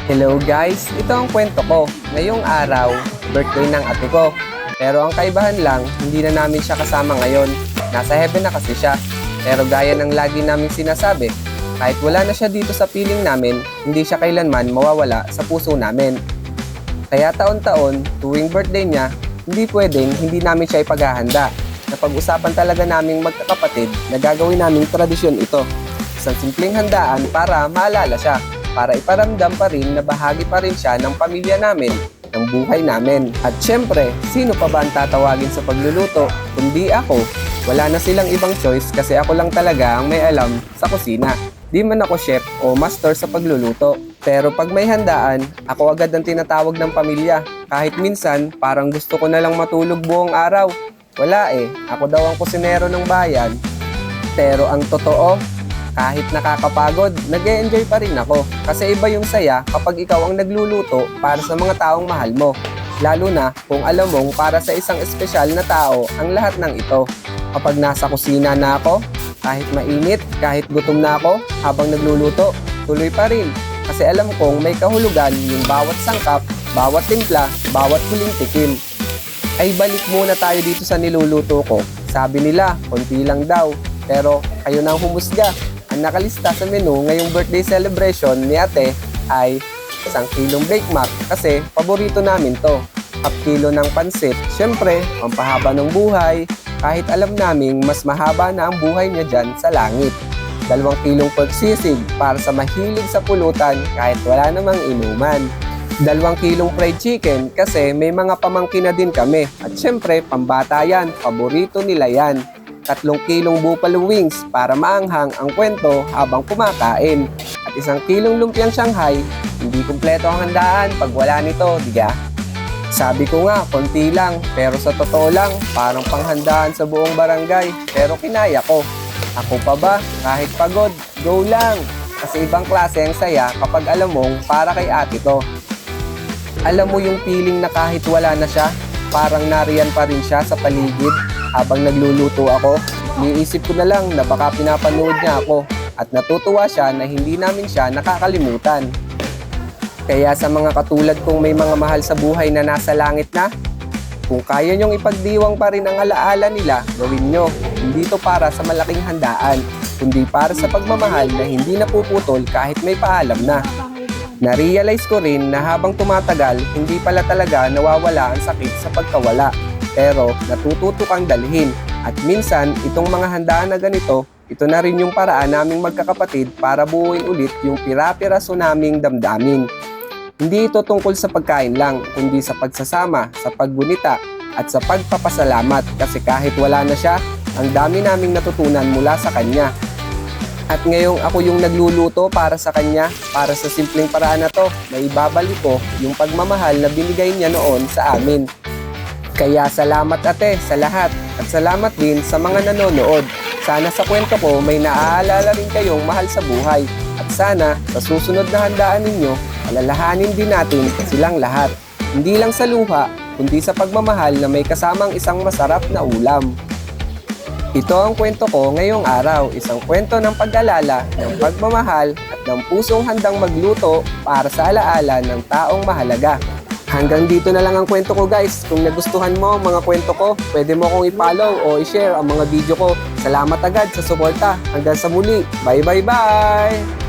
Hello guys, ito ang kwento ko. Ngayong araw, birthday ng ate ko. Pero ang kaibahan lang, hindi na namin siya kasama ngayon. Nasa heaven na kasi siya. Pero gaya ng lagi namin sinasabi, kahit wala na siya dito sa piling namin, hindi siya kailanman mawawala sa puso namin. Kaya taon-taon, tuwing birthday niya, hindi pwedeng hindi namin siya ipaghahanda. Napag-usapan talaga naming magkakapatid na gagawin naming tradisyon ito. Isang simpleng handaan para maalala siya, para iparamdam pa rin na bahagi pa rin siya ng pamilya namin, ng buhay namin. At syempre, sino pa ba ang tatawagin sa pagluluto kundi ako? Wala na silang ibang choice kasi ako lang talaga ang may alam sa kusina. Di man ako chef o master sa pagluluto. Pero pag may handaan, ako agad ang tinatawag ng pamilya. Kahit minsan, parang gusto ko na lang matulog buong araw. Wala ako daw ang kusinero ng bayan. Pero ang totoo, kahit nakakapagod, nag-e-enjoy pa rin ako. Kasi iba yung saya kapag ikaw ang nagluluto para sa mga taong mahal mo. Lalo na kung alam mong para sa isang espesyal na tao ang lahat ng ito. Kapag nasa kusina na ako, kahit mainit, kahit gutom na ako, habang nagluluto, tuloy pa rin. Kasi alam kong may kahulugan yung bawat sangkap, bawat timpla, bawat huling tikim. Ay balik muna tayo dito sa niluluto ko. Sabi nila, konti lang daw. Pero kayo nang humusga. Ang nakalista sa menu ngayong birthday celebration ni ate ay 1 kilong Bake Mac kasi paborito namin to. 1 kilo ng pansit, syempre, pampahaba ng buhay, kahit alam naming mas mahaba na ang buhay niya dyan sa langit. 2 kilong pork sisig para sa mahilig sa pulutan kahit wala namang inuman. 2 kilong fried chicken kasi may mga pamangkin na din kami. At syempre, pambata yan, paborito nila yan. 3 kilong buffalo wings para maanghang ang kwento habang kumakain. At 1 kilong lumpiang Shanghai, hindi kumpleto ang handaan pag wala nito, diga? Sabi ko nga, konti lang, pero sa totoo lang, parang panghandaan sa buong barangay. Pero kinaya ko. Ako pa ba? Kahit pagod, go lang. Kasi ibang klase ang saya kapag alam mong para kay ate to. Alam mo yung feeling na kahit wala na siya, parang nariyan pa rin siya sa paligid habang nagluluto ako. Niisip ko na lang na baka pinapanood niya ako at natutuwa siya na hindi namin siya nakakalimutan. Kaya sa mga katulad kong may mga mahal sa buhay na nasa langit na, kung kaya nyong ipagdiwang pa rin ang alaala nila, gawin nyo. Hindi to para sa malaking handaan, kundi para sa pagmamahal na hindi napuputol kahit may paalam na. Na-realize ko rin na habang tumatagal, hindi pala talaga nawawala ang sakit sa pagkawala. Pero natututo kang dalhin. At minsan, itong mga handaan na ganito, ito na rin yung paraan naming magkakapatid para buuin ulit yung pira-piraso naming damdamin. Hindi ito tungkol sa pagkain lang, kundi sa pagsasama, sa paggunita, at sa pagpapasalamat. Kasi kahit wala na siya, ang dami naming natutunan mula sa kanya. At ngayong ako yung nagluluto para sa kanya, para sa simpleng paraan na to, may ibabalik ko yung pagmamahal na binigay niya noon sa amin. Kaya salamat ate sa lahat at salamat din sa mga nanonood. Sana sa kwento ko may naaalala rin kayong mahal sa buhay. At sana sa susunod na handaan ninyo, alalahanin din natin silang lahat. Hindi lang sa luha, kundi sa pagmamahal na may kasamang isang masarap na ulam. Ito ang kwento ko ngayong araw, isang kwento ng pag-alala, ng pagmamahal at ng pusong handang magluto para sa alaala ng taong mahalaga. Hanggang dito na lang ang kwento ko guys. Kung nagustuhan mo ang mga kwento ko, pwede mo kong i-follow o i-share ang mga video ko. Salamat agad sa suporta. Hanggang sa muli. Bye bye bye!